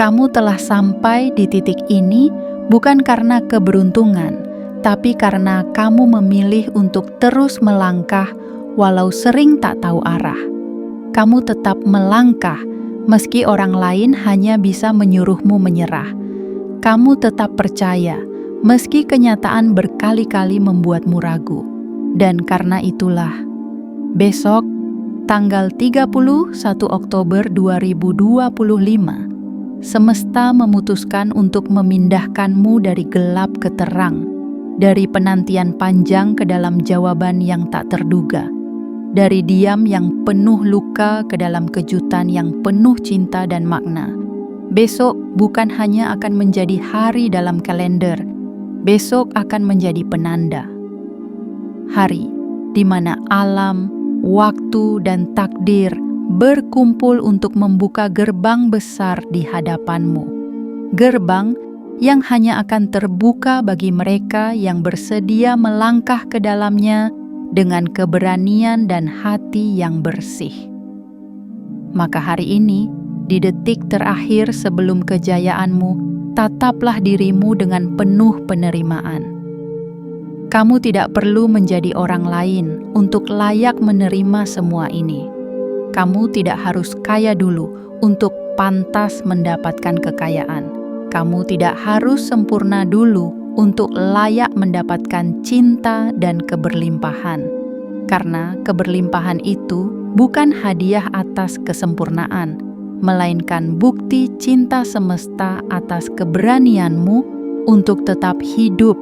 Kamu telah sampai di titik ini bukan karena keberuntungan, tapi karena kamu memilih untuk terus melangkah walau sering tak tahu arah. Kamu tetap melangkah meski orang lain hanya bisa menyuruhmu menyerah. Kamu tetap percaya meski kenyataan berkali-kali membuatmu ragu. Dan karena itulah, besok, tanggal 31 Oktober 2025, semesta memutuskan untuk memindahkanmu dari gelap ke terang, dari penantian panjang ke dalam jawaban yang tak terduga, dari diam yang penuh luka ke dalam kejutan yang penuh cinta dan makna. Besok bukan hanya akan menjadi hari dalam kalender, besok akan menjadi penanda. Hari di mana alam, waktu, dan takdir berkumpul untuk membuka gerbang besar di hadapanmu. Gerbang yang hanya akan terbuka bagi mereka yang bersedia melangkah ke dalamnya dengan keberanian dan hati yang bersih. Maka hari ini, di detik terakhir sebelum kejayaanmu, tataplah dirimu dengan penuh penerimaan. Kamu tidak perlu menjadi orang lain untuk layak menerima semua ini. Kamu tidak harus kaya dulu untuk pantas mendapatkan kekayaan. Kamu tidak harus sempurna dulu untuk layak mendapatkan cinta dan keberlimpahan. Karena keberlimpahan itu bukan hadiah atas kesempurnaan, melainkan bukti cinta semesta atas keberanianmu untuk tetap hidup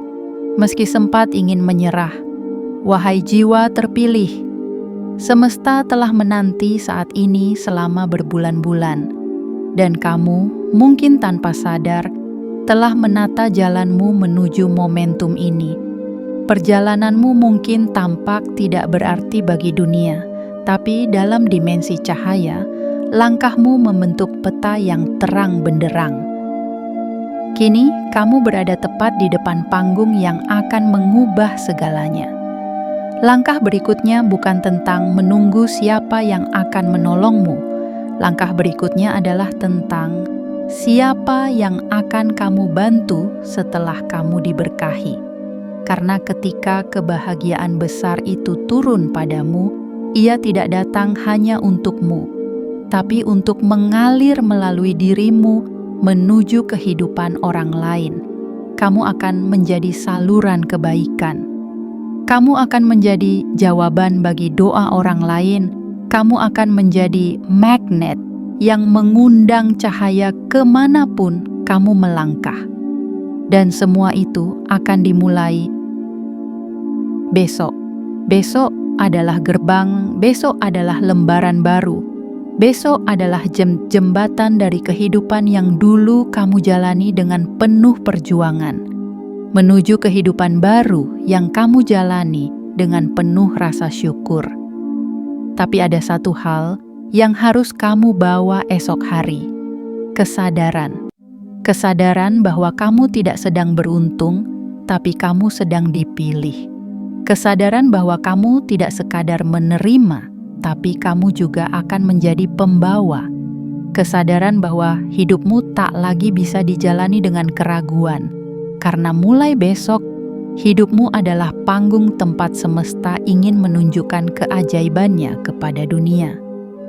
meski sempat ingin menyerah. Wahai jiwa terpilih, semesta telah menanti saat ini selama berbulan-bulan, dan kamu mungkin tanpa sadar telah menata jalanmu menuju momentum ini. Perjalananmu mungkin tampak tidak berarti bagi dunia, tapi dalam dimensi cahaya, langkahmu membentuk peta yang terang benderang. Kini kamu berada tepat di depan panggung yang akan mengubah segalanya. Langkah berikutnya bukan tentang menunggu siapa yang akan menolongmu. Langkah berikutnya adalah tentang siapa yang akan kamu bantu setelah kamu diberkahi. Karena ketika kebahagiaan besar itu turun padamu, ia tidak datang hanya untukmu, tapi untuk mengalir melalui dirimu menuju kehidupan orang lain. Kamu akan menjadi saluran kebaikan. Kamu akan menjadi jawaban bagi doa orang lain. Kamu akan menjadi magnet yang mengundang cahaya kemanapun kamu melangkah. Dan semua itu akan dimulai besok. Besok adalah gerbang, besok adalah lembaran baru. Besok adalah jembatan dari kehidupan yang dulu kamu jalani dengan penuh perjuangan, menuju kehidupan baru yang kamu jalani dengan penuh rasa syukur. Tapi ada satu hal yang harus kamu bawa esok hari. Kesadaran. Kesadaran bahwa kamu tidak sedang beruntung, tapi kamu sedang dipilih. Kesadaran bahwa kamu tidak sekadar menerima, tapi kamu juga akan menjadi pembawa. Kesadaran bahwa hidupmu tak lagi bisa dijalani dengan keraguan, karena mulai besok, hidupmu adalah panggung tempat semesta ingin menunjukkan keajaibannya kepada dunia.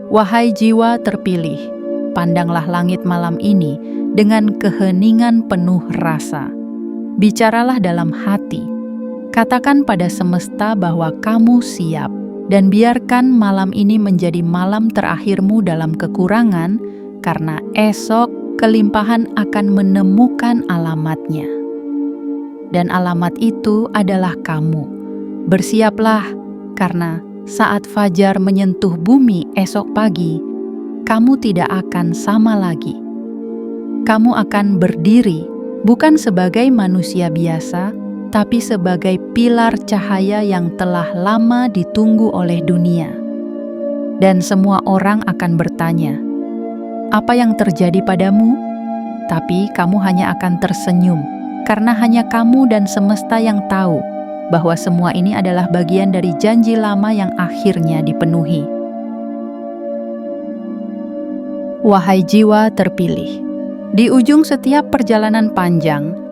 Wahai jiwa terpilih, pandanglah langit malam ini dengan keheningan penuh rasa. Bicaralah dalam hati. Katakan pada semesta bahwa kamu siap, dan biarkan malam ini menjadi malam terakhirmu dalam kekurangan, karena esok kelimpahan akan menemukan alamatnya. Dan alamat itu adalah kamu. Bersiaplah, karena saat fajar menyentuh bumi esok pagi, kamu tidak akan sama lagi. Kamu akan berdiri bukan sebagai manusia biasa, tapi sebagai pilar cahaya yang telah lama ditunggu oleh dunia. Dan semua orang akan bertanya, "Apa yang terjadi padamu?" Tapi kamu hanya akan tersenyum, karena hanya kamu dan semesta yang tahu bahwa semua ini adalah bagian dari janji lama yang akhirnya dipenuhi. Wahai jiwa terpilih, di ujung setiap perjalanan panjang,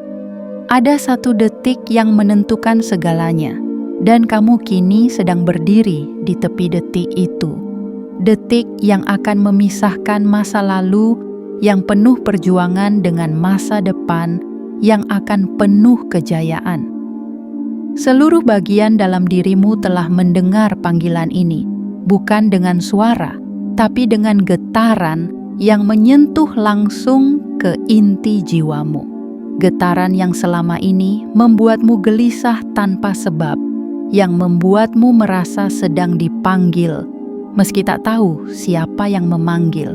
ada satu detik yang menentukan segalanya, dan kamu kini sedang berdiri di tepi detik itu. Detik yang akan memisahkan masa lalu yang penuh perjuangan dengan masa depan yang akan penuh kejayaan. Seluruh bagian dalam dirimu telah mendengar panggilan ini, bukan dengan suara, tapi dengan getaran yang menyentuh langsung ke inti jiwamu. Getaran yang selama ini membuatmu gelisah tanpa sebab, yang membuatmu merasa sedang dipanggil, meski tak tahu siapa yang memanggil.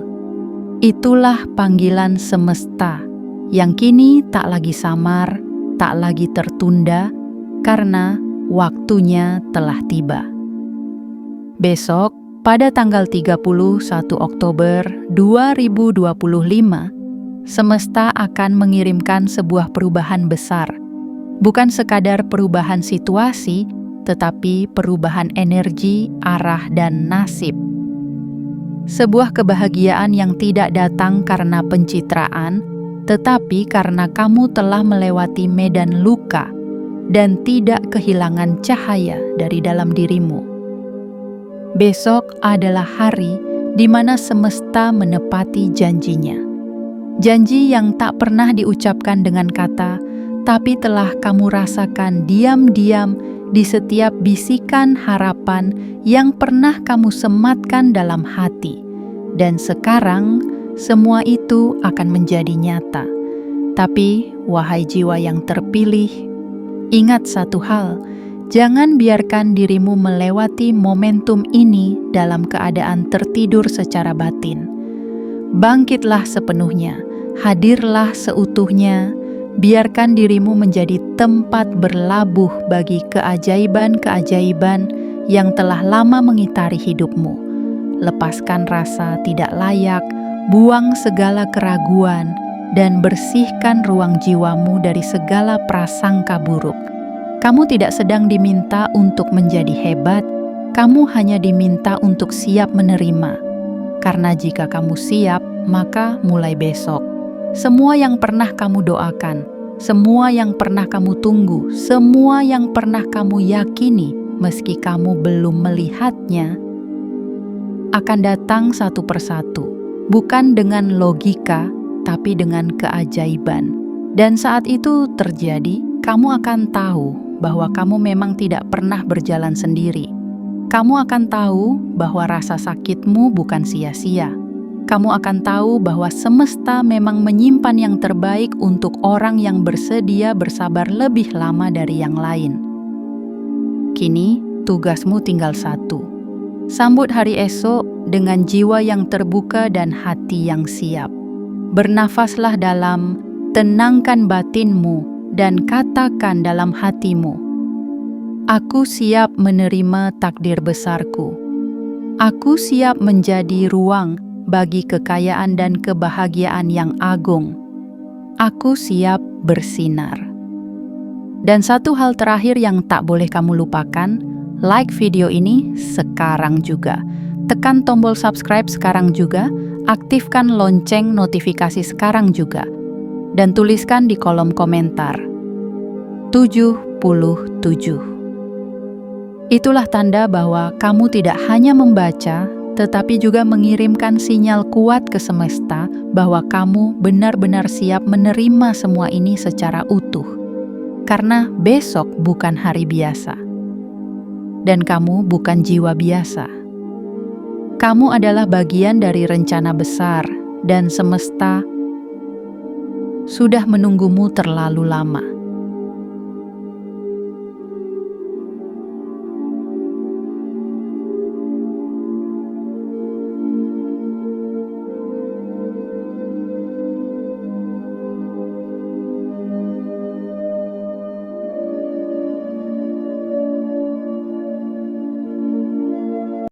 Itulah panggilan semesta, yang kini tak lagi samar, tak lagi tertunda, karena waktunya telah tiba. Besok, pada tanggal 31 Oktober 2025, semesta akan mengirimkan sebuah perubahan besar. Bukan sekadar perubahan situasi, tetapi perubahan energi, arah, dan nasib. Sebuah kebahagiaan yang tidak datang karena pencitraan, tetapi karena kamu telah melewati medan luka dan tidak kehilangan cahaya dari dalam dirimu. Besok adalah hari di mana semesta menepati janjinya. Janji yang tak pernah diucapkan dengan kata, tapi telah kamu rasakan diam-diam di setiap bisikan harapan yang pernah kamu sematkan dalam hati. Dan sekarang semua itu akan menjadi nyata. Tapi, wahai jiwa yang terpilih, ingat satu hal, jangan biarkan dirimu melewati momentum ini dalam keadaan tertidur secara batin. Bangkitlah sepenuhnya, hadirlah seutuhnya, biarkan dirimu menjadi tempat berlabuh bagi keajaiban-keajaiban yang telah lama mengitari hidupmu. Lepaskan rasa tidak layak, buang segala keraguan, dan bersihkan ruang jiwamu dari segala prasangka buruk. Kamu tidak sedang diminta untuk menjadi hebat, kamu hanya diminta untuk siap menerima. Karena jika kamu siap, maka mulai besok, semua yang pernah kamu doakan, semua yang pernah kamu tunggu, semua yang pernah kamu yakini, meski kamu belum melihatnya, akan datang satu persatu, bukan dengan logika, tapi dengan keajaiban. Dan saat itu terjadi, kamu akan tahu bahwa kamu memang tidak pernah berjalan sendiri. Kamu akan tahu bahwa rasa sakitmu bukan sia-sia. Kamu akan tahu bahwa semesta memang menyimpan yang terbaik untuk orang yang bersedia bersabar lebih lama dari yang lain. Kini, tugasmu tinggal satu. Sambut hari esok dengan jiwa yang terbuka dan hati yang siap. Bernafaslah dalam, tenangkan batinmu, dan katakan dalam hatimu, aku siap menerima takdir besarku. Aku siap menjadi ruang bagi kekayaan dan kebahagiaan yang agung. Aku siap bersinar. Dan satu hal terakhir yang tak boleh kamu lupakan, like video ini sekarang juga. Tekan tombol subscribe sekarang juga, aktifkan lonceng notifikasi sekarang juga, dan tuliskan di kolom komentar 77. Itulah tanda bahwa kamu tidak hanya membaca, tetapi juga mengirimkan sinyal kuat ke semesta bahwa kamu benar-benar siap menerima semua ini secara utuh. Karena besok bukan hari biasa. Dan kamu bukan jiwa biasa. Kamu adalah bagian dari rencana besar, dan semesta sudah menunggumu terlalu lama.